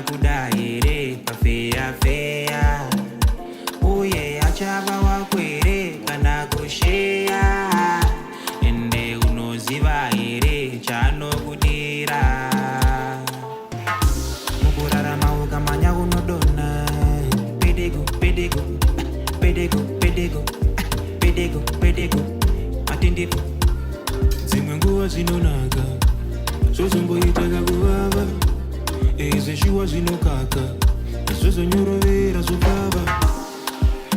kudaire pafeya feya uye achava wakwere kana kusheya ende unoziva here chanokudira mukurarama ukamanya unodona pedego pedego pedego pedego pedego pedego matendepo dzimwe nguva zinonaka zvozomboitaga kuvava ezeshuwa zvinokaka zvozonyorovera zvobvava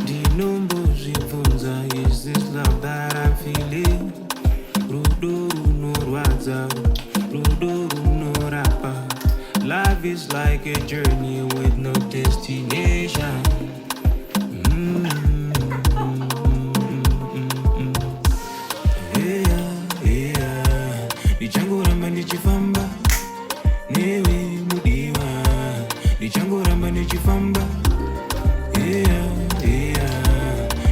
ndinombozvibvunza is this love that I'm feeling rudo runorwadza rudo runorapa love is like a journey with no destination ndichangoramba ndichifamba newe mudiwa ndichangoramba ndichifamba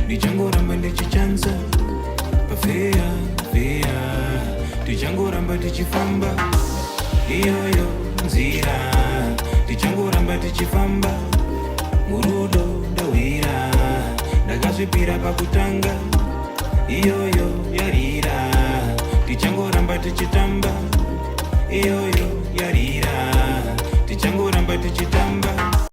ndichangoramba ndichichanza pafeya feya ndichangoramba ndichifamba iyoyo nzira ndichangoramba ndichifamba murudo ndawira ndakazvipira pakutanga iyoyo yarira ndichangoramba tichitamba iyoyo yarira ndichangoramba tichitamba